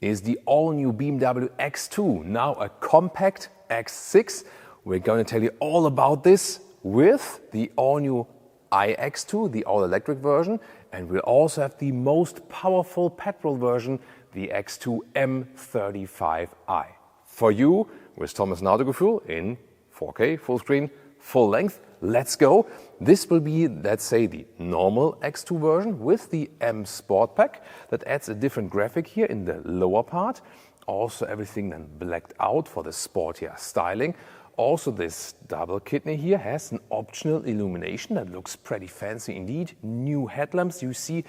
is the all-new BMW X2, now a compact X6. We're going to tell you all about this with the all-new iX2, the all-electric version, and we'll also have the most powerful petrol version, the X2 M35i. For you, with Thomas and Autogefühl in 4K, full screen, full length. Let's go. This will be, let's say, the normal X2 version with the M Sport Pack that adds a different graphic here in the lower part. Also everything then blacked out for the sportier styling. Also this double kidney here has an optional illumination that looks pretty fancy indeed. New headlamps, you see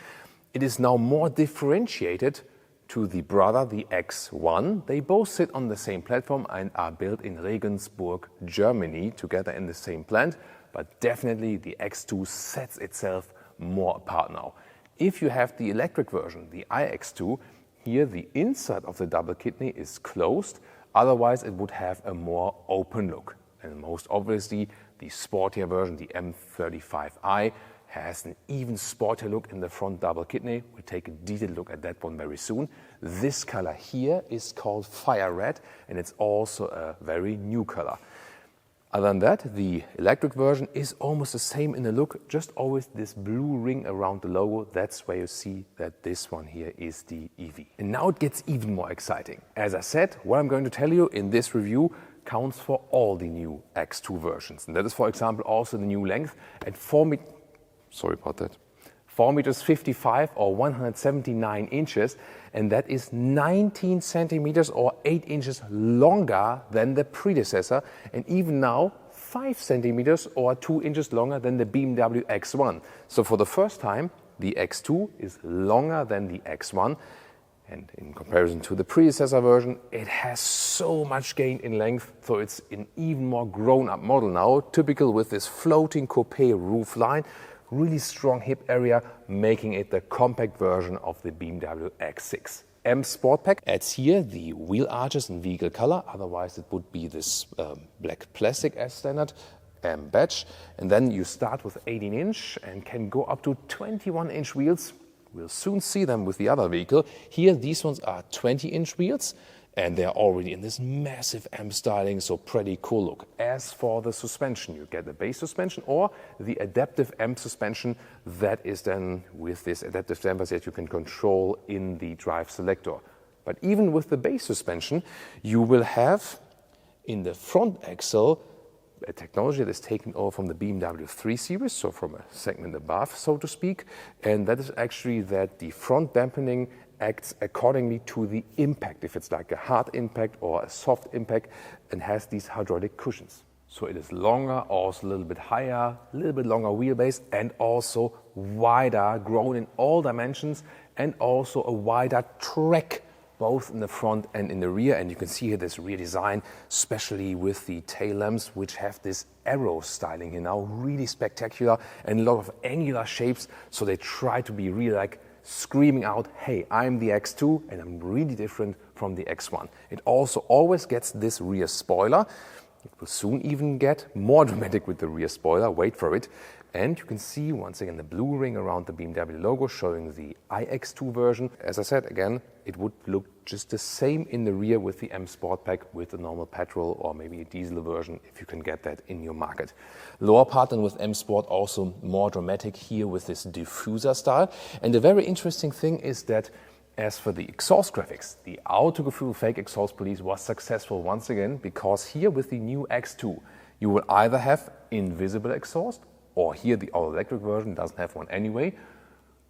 it is now more differentiated to the brother, the X1. They both sit on the same platform and are built in Regensburg, Germany, together in the same plant. But definitely the X2 sets itself more apart now. If you have the electric version, the iX2, here the inside of the double kidney is closed. Otherwise it would have a more open look. And most obviously the sportier version, the M35i, has an even sportier look in the front double kidney. We'll take a detailed look at that one very soon. This color here is called Fire Red, and it's also a very new color. Other than that, the electric version is almost the same in the look, just always this blue ring around the logo. That's where you see that this one here is the EV. And now it gets even more exciting. As I said, what I'm going to tell you in this review counts for all the new X2 versions. And that is, for example, also the new length at 4 meters 55 or 179 inches, and that is 19 centimeters or 8 inches longer than the predecessor, and even now 5 centimeters or 2 inches longer than the BMW X1. So for the first time, the X2 is longer than the X1, and in comparison to the predecessor version, it has so much gain in length, so it's an even more grown-up model now, typical with this floating coupe roofline. Really strong hip area, making it the compact version of the BMW X6. M Sport Pack adds here the wheel arches in vehicle color, otherwise it would be this black plastic as standard, M badge. And then you start with 18-inch and can go up to 21-inch wheels. We'll soon see them with the other vehicle. Here these ones are 20-inch wheels, and they're already in this massive M styling, so pretty cool look. As for the suspension, you get the base suspension or the adaptive M suspension that is then with this adaptive dampers that you can control in the drive selector. But even with the base suspension, you will have in the front axle a technology that is taken over from the BMW 3 Series, so from a segment above, so to speak, and that is actually that the front dampening acts accordingly to the impact, if it's like a hard impact or a soft impact, and has these hydraulic cushions. So it is longer, also a little bit higher, a little bit longer wheelbase, and also wider, grown in all dimensions, and also a wider track, both in the front and in the rear. And you can see here this rear design, especially with the tail lamps, which have this arrow styling here now, really spectacular, and a lot of angular shapes, so they try to be really like screaming out, hey, I'm the X2 and I'm really different from the X1. It also always gets this rear spoiler. It will soon even get more dramatic with the rear spoiler, wait for it. And you can see once again the blue ring around the BMW logo showing the iX2 version. As I said again, it would look just the same in the rear with the M Sport Pack with the normal petrol or maybe a diesel version if you can get that in your market. Lower part than with M Sport, also more dramatic here with this diffuser style. And the very interesting thing is that as for the exhaust graphics, the Autogefühl fake exhaust police was successful once again, because here with the new X2 you will either have invisible exhaust, or here the all-electric version doesn't have one anyway.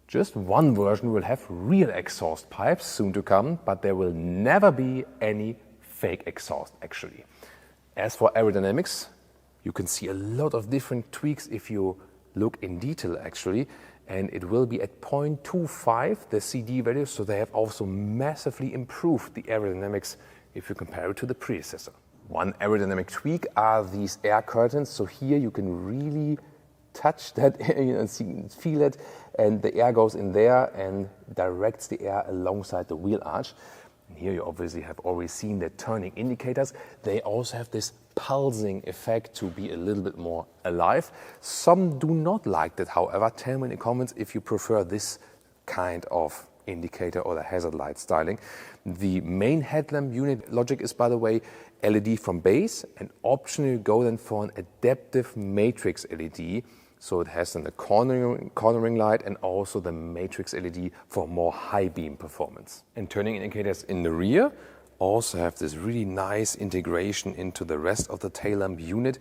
Just one version will have real exhaust pipes soon to come, but there will never be any fake exhaust actually. As for aerodynamics, you can see a lot of different tweaks if you look in detail actually, and it will be at 0.25 the CD value, so they have also massively improved the aerodynamics if you compare it to the predecessor. One aerodynamic tweak are these air curtains, so here you can really touch that, feel it, and the air goes in there and directs the air alongside the wheel arch. And here you obviously have already seen the turning indicators. They also have this pulsing effect to be a little bit more alive. Some do not like that, however. Tell me in the comments if you prefer this kind of indicator or the hazard light styling. The main headlamp unit logic is, by the way, LED from base, and optionally you go then for an adaptive matrix LED. So it has then the cornering light and also the matrix LED for more high beam performance. And turning indicators in the rear also have this really nice integration into the rest of the tail lamp unit.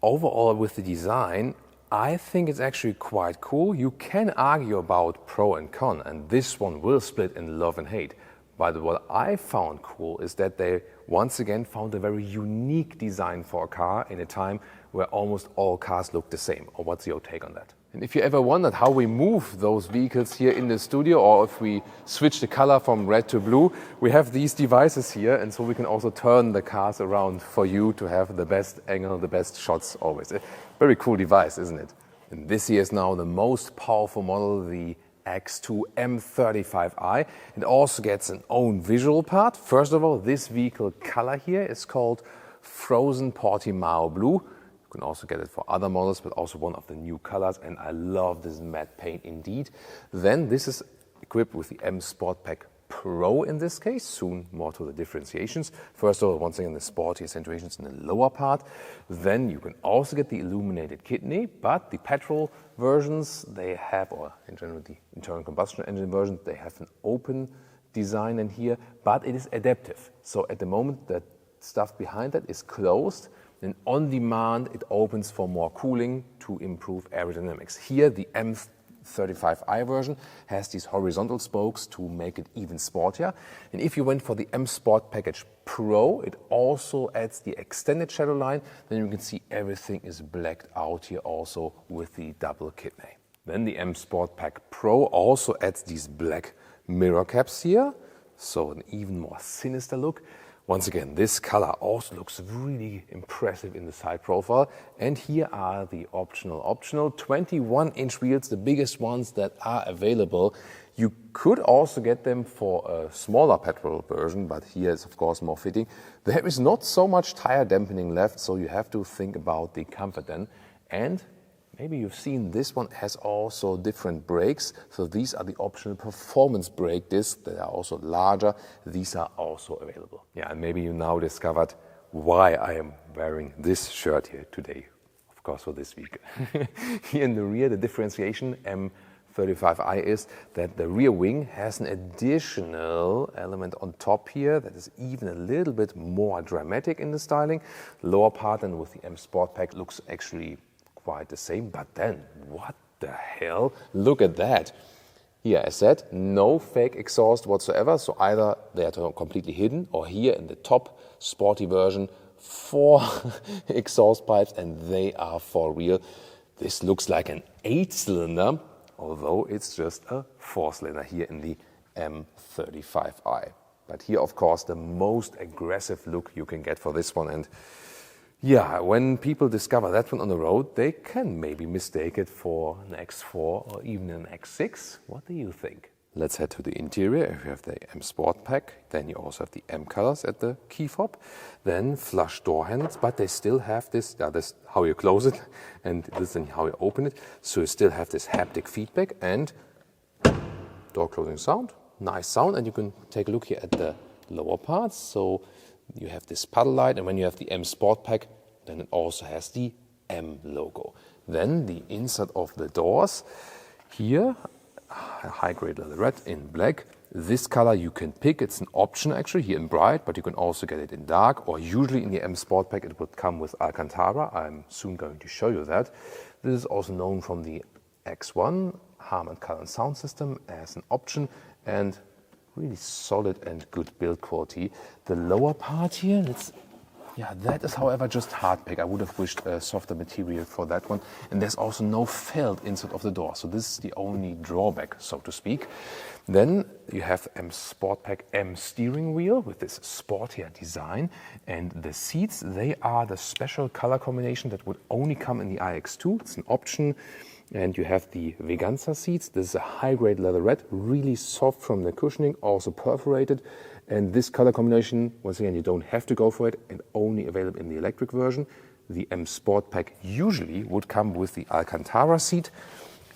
Overall, with the design, I think it's actually quite cool. You can argue about pro and con, and this one will split in love and hate. But what I found cool is that they once again found a very unique design for a car in a time where almost all cars look the same. Or what's your take on that? And if you ever wondered how we move those vehicles here in the studio, or if we switch the color from red to blue, we have these devices here, and so we can also turn the cars around for you to have the best angle, the best shots always. A very cool device, isn't it? And this here is now the most powerful model, the X2 M35i. It also gets an own visual part. First of all, this vehicle color here is called Frozen Portimao Blue. You can also get it for other models, but also one of the new colors, and I love this matte paint indeed. Then this is equipped with the M Sport Pack Pro in this case, soon more to the differentiations. First of all, once again, the sporty accentuations in the lower part. Then you can also get the illuminated kidney, but the petrol versions, they have, or in general the internal combustion engine versions, they have an open design in here, but it is adaptive. So at the moment, the stuff behind that is closed, and on demand it opens for more cooling to improve aerodynamics. Here the M35i version has these horizontal spokes to make it even sportier. And if you went for the M Sport Package Pro, it also adds the extended shadow line. Then you can see everything is blacked out here also with the double kidney. Then the M Sport Pack Pro also adds these black mirror caps here, so an even more sinister look. Once again, this color also looks really impressive in the side profile. And here are the optional 21-inch wheels, the biggest ones that are available. You could also get them for a smaller petrol version, but here is of course more fitting. There is not so much tire dampening left, so you have to think about the comfort then. And maybe you've seen this one has also different brakes. So these are the optional performance brake discs that are also larger. These are also available. Yeah, and maybe you now discovered why I am wearing this shirt here today. Of course, for this vehicle. Here in the rear, the differentiation M35i is that the rear wing has an additional element on top here that is even a little bit more dramatic in the styling. Lower part and with the M Sport Pack looks actually quite the same, but then what the hell? Look at that. Here, as said, no fake exhaust whatsoever, so either they are completely hidden, or here in the top sporty version, 4 exhaust pipes, and they are for real. This looks like an 8-cylinder, although it's just a 4-cylinder here in the M35i. But here, of course, the most aggressive look you can get for this one. And yeah, when people discover that one on the road, they can maybe mistake it for an X4 or even an X6. What do you think? Let's head to the interior. If you have the M Sport Pack, then you also have the M colors at the key fob. Then flush door handles, but they still have this, this how you close it, and this is how you open it. So you still have this haptic feedback and door closing sound. Nice sound, and you can take a look here at the lower parts. So you have this paddle light, and when you have the M Sport Pack, then it also has the M logo. Then the inside of the doors. Here, a high-grade leatherette in black. This color you can pick. It's an option actually here in bright, but you can also get it in dark, or usually in the M Sport Pack it would come with Alcantara. I'm soon going to show you that. This is also known from the X1 Harman Kardon sound system as an option, and really solid and good build quality. The lower part here, that is however just hard pack. I would have wished a softer material for that one. And there's also no felt inside of the door. So this is the only drawback, so to speak. Then you have M Sport Pack M steering wheel with this sportier design. And the seats, they are the special color combination that would only come in the iX2. It's an option. And you have the Vega seats. This is a high-grade leatherette, really soft from the cushioning, also perforated. And this color combination, once again, you don't have to go for it, and only available in the electric version. The M Sport Pack usually would come with the Alcantara seat,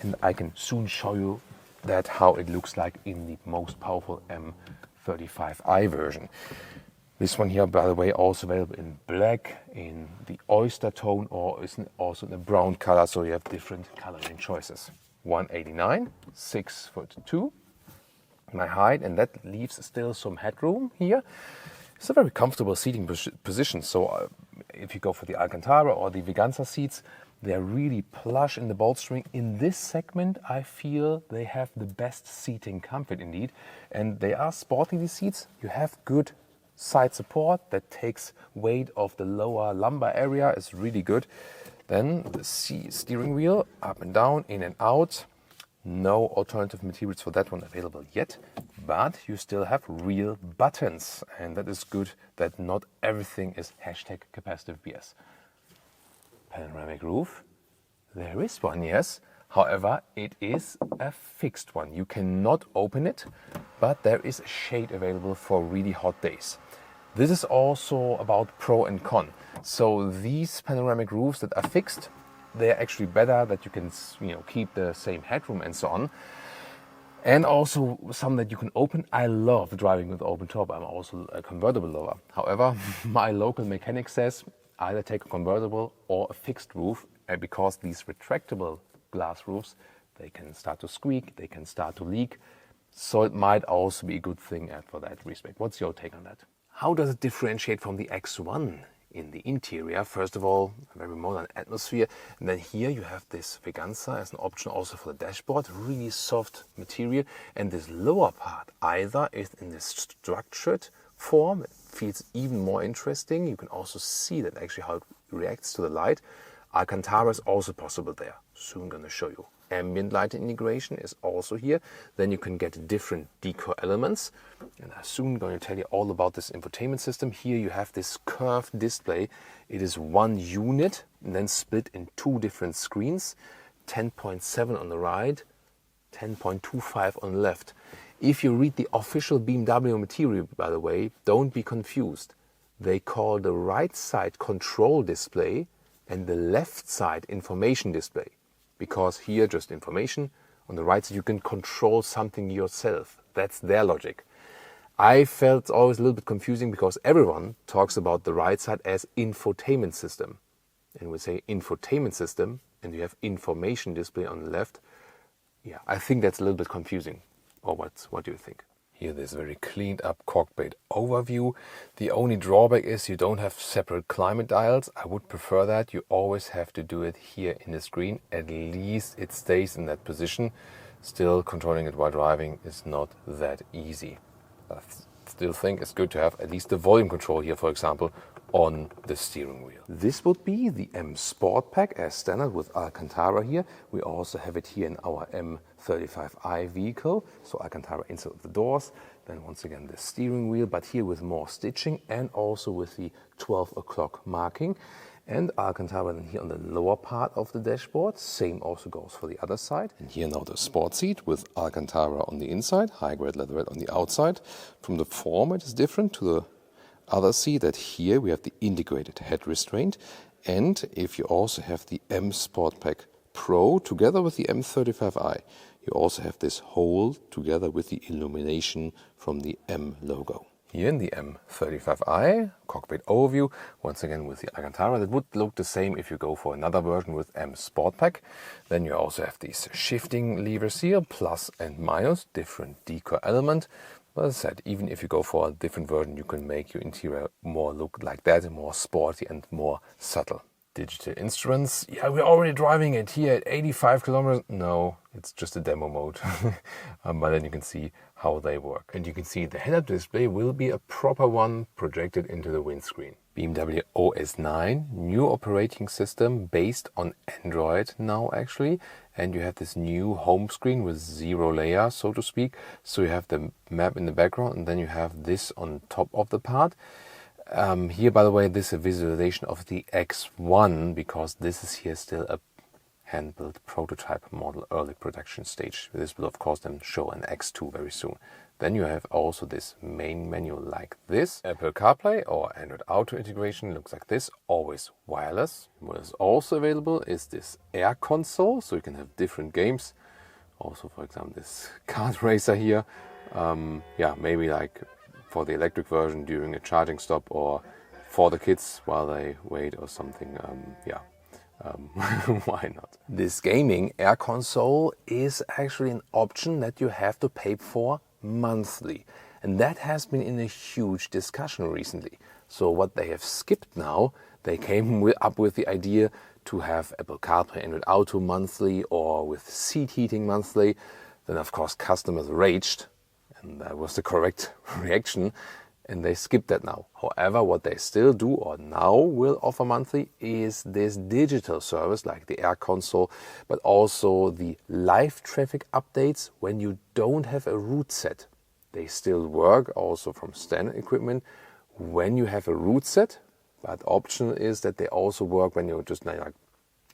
and I can soon show you That's how it looks like in the most powerful M35i version. This one here, by the way, also available in black, in the oyster tone, or is also in the brown color, so you have different coloring choices. 189, 6'2", my height, and that leaves still some headroom here. It's a very comfortable seating position, so if you go for the Alcantara or the Vėga Nza seats, they're really plush in the bolstering. In this segment, I feel they have the best seating comfort indeed, and they are sporty, these seats. You have good side support that takes weight off the lower lumbar area, is really good. Then the steering wheel, up and down, in and out. No alternative materials for that one available yet, but you still have real buttons, and that is good that not everything is #capacitive BS. Panoramic roof, there is one, yes. However, it is a fixed one. You cannot open it, but there is a shade available for really hot days. This is also about pro and con. So these panoramic roofs that are fixed, they're actually better, that you can, keep the same headroom and so on. And also some that you can open. I love driving with open top. I'm also a convertible lover. However, my local mechanic says either take a convertible or a fixed roof, because these retractable glass roofs, they can start to squeak, they can start to leak. So it might also be a good thing for that respect. What's your take on that? How does it differentiate from the X1? In the interior, first of all, a very modern atmosphere, and then here you have this Vėga Nza as an option also for the dashboard, really soft material, and this lower part either is in this structured form, it feels even more interesting. You can also see that actually how it reacts to the light. Alcantara is also possible there, soon going to show you. Ambient light integration is also here. Then you can get different decor elements, and I'm soon going to tell you all about this infotainment system. Here you have this curved display. It is one unit and then split in two different screens, 10.7 on the right, 10.25 on the left. If you read the official BMW material, by the way, don't be confused. They call the right side control display and the left side information display. Because here, just information. On the right side, you can control something yourself. That's their logic. I felt it's always a little bit confusing because everyone talks about the right side as infotainment system. And we say infotainment system, and you have information display on the left. Yeah, I think that's a little bit confusing. Or what do you think? Here, this very cleaned up cockpit overview. The only drawback is you don't have separate climate dials. I would prefer that. You always have to do it here in the screen. At least it stays in that position. Still, controlling it while driving is not that easy. I still think it's good to have at least the volume control here, for example, on the steering wheel. This would be the M Sport Pack as standard with Alcantara here. We also have it here in our M35i vehicle, so Alcantara inside of the doors. Then once again the steering wheel, but here with more stitching and also with the 12 o'clock marking. And Alcantara then here on the lower part of the dashboard. Same also goes for the other side. And here now the sport seat with Alcantara on the inside, high-grade leatherette on the outside. From the form it is different to the other seat, that here we have the integrated head restraint, and if you also have the M Sport Pack Pro together with the M35i, you also have this hole together with the illumination from the M logo. Here in the M35i cockpit overview, once again with the Alcantara, that would look the same if you go for another version with M Sport Pack. Then you also have these shifting levers here, plus and minus, different decor element. But as I said, even if you go for a different version, you can make your interior more look like that, more sporty and more subtle. Digital instruments, yeah, we're already driving it here at 85 kilometers. No, it's just a demo mode. But then you can see how they work. And you can see the head-up display will be a proper one projected into the windscreen. BMW OS 9, new operating system based on Android now actually. And you have this new home screen with zero layer, so to speak. So you have the map in the background and then you have this on top of the part. Here, by the way, this is a visualization of the X1 because this is here still a hand-built prototype model, early production stage. This will of course then show an X2 very soon. Then you have also this main menu like this. Apple CarPlay or Android Auto integration looks like this, always wireless. What is also available is this Air console, so you can have different games Also, for example, this kart racer here. Yeah, maybe like for the electric version during a charging stop or for the kids while they wait or something. Why not? This gaming air console is actually an option that you have to pay for monthly. And that has been in a huge discussion recently. So what they have skipped now, they came up with the idea to have Apple CarPlay and Auto monthly or with seat heating monthly. Then of course customers raged, and that was the correct reaction, and they skipped that now. However, what they still do or now will offer monthly is this digital service like the Air Console, but also the live traffic updates when you don't have a route set. They still work also from standard equipment when you have a route set, but optional is that they also work when you're just like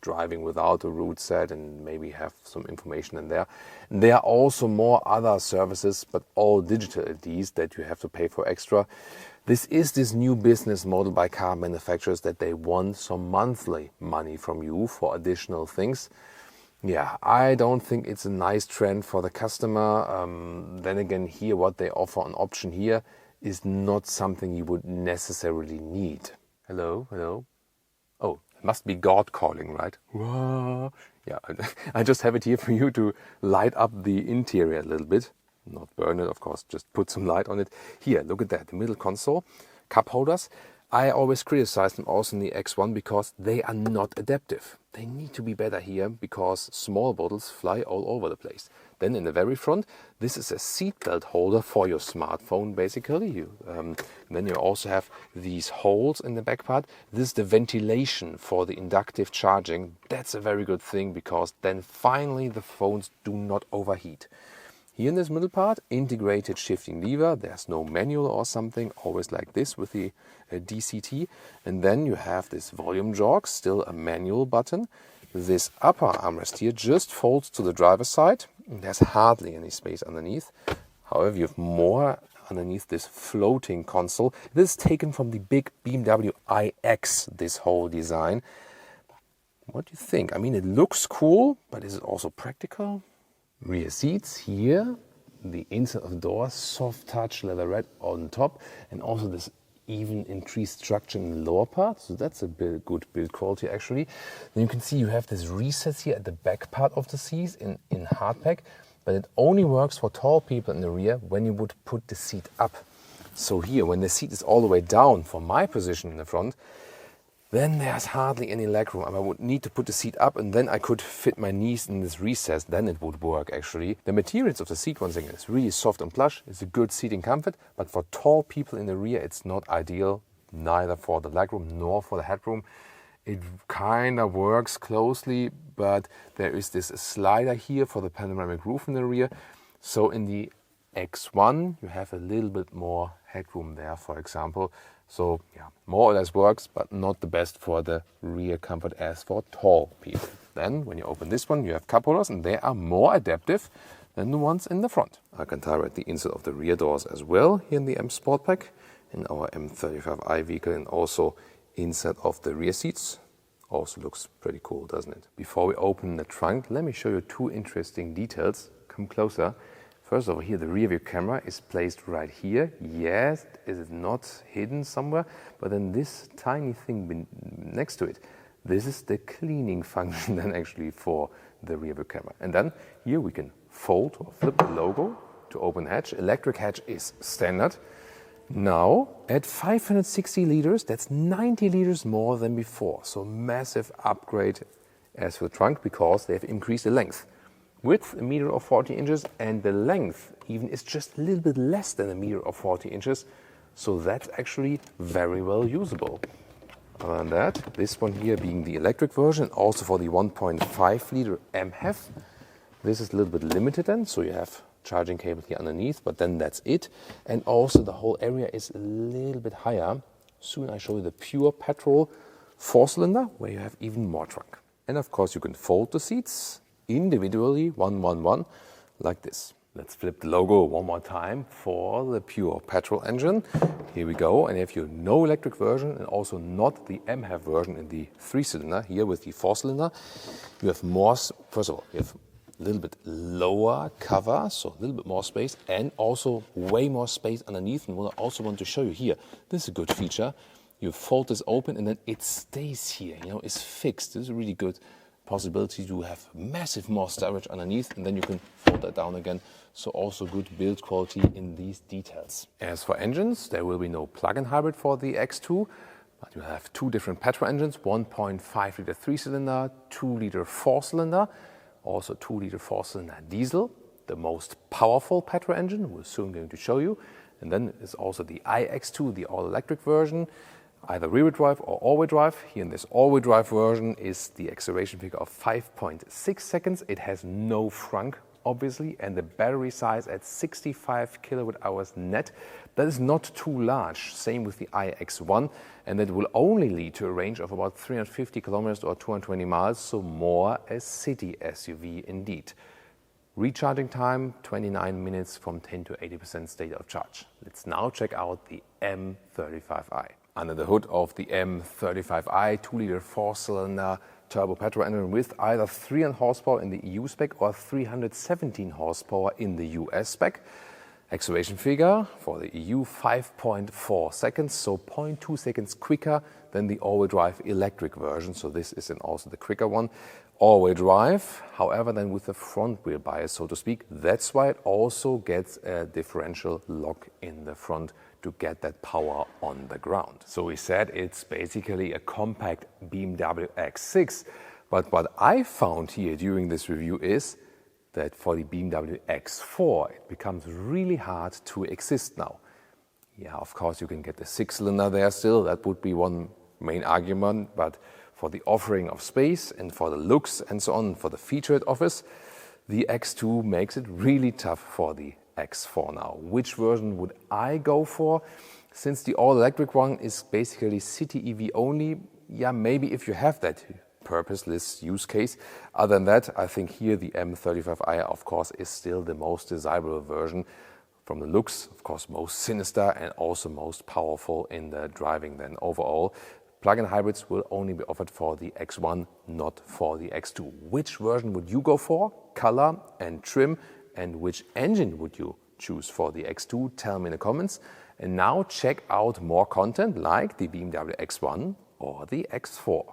driving without a route set and maybe have some information in there. And there are also more other services, but all digital LEDs that you have to pay for extra. This is this new business model by car manufacturers that they want some monthly money from you for additional things. Yeah, I don't think it's a nice trend for the customer. Then again, here what they offer on option here is not something you would necessarily need. Hello, hello. Oh, it must be God calling, right? Yeah, I just have it here for you to light up the interior a little bit. Not burn it, of course, just put some light on it. Here, look at that, the middle console, cup holders. I always criticize them also in the X1 because they are not adaptive. They need to be better here because small bottles fly all over the place. Then in the very front, this is a seatbelt holder for your smartphone, basically. Then you also have these holes in the back part. This is the ventilation for the inductive charging. That's a very good thing because then finally the phones do not overheat. Here in this middle part, integrated shifting lever. There's no manual or something, always like this with the DCT. And then you have this volume jog, still a manual button. This upper armrest here just folds to the driver's side. There's hardly any space underneath. However, you have more underneath this floating console. This is taken from the big BMW iX, this whole design. What do you think? I mean, it looks cool, but is it also practical? Rear seats here, the inside of the door, soft touch leatherette on top, and also this even increased structure in the lower part. So that's a good build quality actually. Then you can see you have this recess here at the back part of the seats in hardpack, but it only works for tall people in the rear when you would put the seat up. So here, when the seat is all the way down from my position in the front, then there's hardly any legroom. I would need to put the seat up and then I could fit my knees in this recess. Then it would work actually. The materials of the seat, once again, is really soft and plush. It's a good seating comfort, but for tall people in the rear, it's not ideal, neither for the legroom nor for the headroom. It kind of works closely, but there is this slider here for the panoramic roof in the rear. So in the X1, you have a little bit more headroom there, for example. So yeah, more or less works, but not the best for the rear comfort as for tall people. Then when you open this one, you have cup holders and they are more adaptive than the ones in the front. Alcantara at the inside of the rear doors as well, here in the M Sport Pack, in our M35i vehicle, and also inside of the rear seats. Also looks pretty cool, doesn't it? Before we open the trunk, let me show you two interesting details. Come closer. First of all, here the rear view camera is placed right here. Yes, it is not hidden somewhere, but then this tiny thing next to it, this is the cleaning function then actually for the rear view camera. And then here we can fold or flip the logo to open hatch. Electric hatch is standard. Now at 560 liters, that's 90 liters more than before. So massive upgrade as for the trunk because they have increased the length. Width 1.40 meters and the length even is just a little bit less than 1.40 meters. So that's actually very well usable. Other than that, this one here being the electric version, also for the 1.5 liter MHEV. This is a little bit limited then, so you have charging cable here underneath, but then that's it. And also the whole area is a little bit higher. Soon I show you the pure petrol 4-cylinder where you have even more trunk. And of course you can fold the seats individually, one, like this. Let's flip the logo one more time for the pure petrol engine. Here we go. And if you no electric version and also not the MHEV version in the 3-cylinder, here with the 4-cylinder, you have more. First of all, you have a little bit lower cover, so a little bit more space, and also way more space underneath. And what I also want to show you here, this is a good feature. You fold this open and then it stays here, it's fixed. This is a really good possibility to have massive more storage underneath, and then you can fold that down again. So also good build quality in these details. As for engines, there will be no plug-in hybrid for the X2, but you have two different petrol engines, 1.5 liter 3-cylinder, 2 liter 4-cylinder, also 2 liter 4-cylinder diesel, the most powerful petrol engine we're soon going to show you. And then is also the iX2, the all-electric version, either rear-wheel drive or all-wheel drive. Here in this all-wheel drive version is the acceleration figure of 5.6 seconds. It has no frunk, obviously, and the battery size at 65 kilowatt hours net. That is not too large. Same with the iX1, and that will only lead to a range of about 350 kilometers or 220 miles, so more a city SUV indeed. Recharging time, 29 minutes from 10 to 80% state of charge. Let's now check out the M35i. Under the hood of the M35i, 2 liter 4-cylinder turbo petrol engine with either 300 horsepower in the EU spec or 317 horsepower in the US spec. Acceleration figure for the EU 5.4 seconds, so 0.2 seconds quicker than the all-wheel drive electric version. So this is also the quicker one. All-wheel drive, however, then with the front wheel bias, so to speak. That's why it also gets a differential lock in the front to get that power on the ground. So we said it's basically a compact BMW X6, but what I found here during this review is that for the BMW X4, it becomes really hard to exist now. Yeah, of course, you can get the 6-cylinder there still. That would be one main argument, but for the offering of space and for the looks and so on, for the feature it offers, the X2 makes it really tough for the X4 now. Which version would I go for? Since the all-electric one is basically city EV only, yeah, maybe if you have that purposeless use case. Other than that, I think here the M35i, of course, is still the most desirable version. From the looks, of course, most sinister and also most powerful in the driving then overall. Plug-in hybrids will only be offered for the X1, not for the X2. Which version would you go for? Color and trim. And which engine would you choose for the X2? Tell me in the comments. And now check out more content like the BMW X1 or the X4.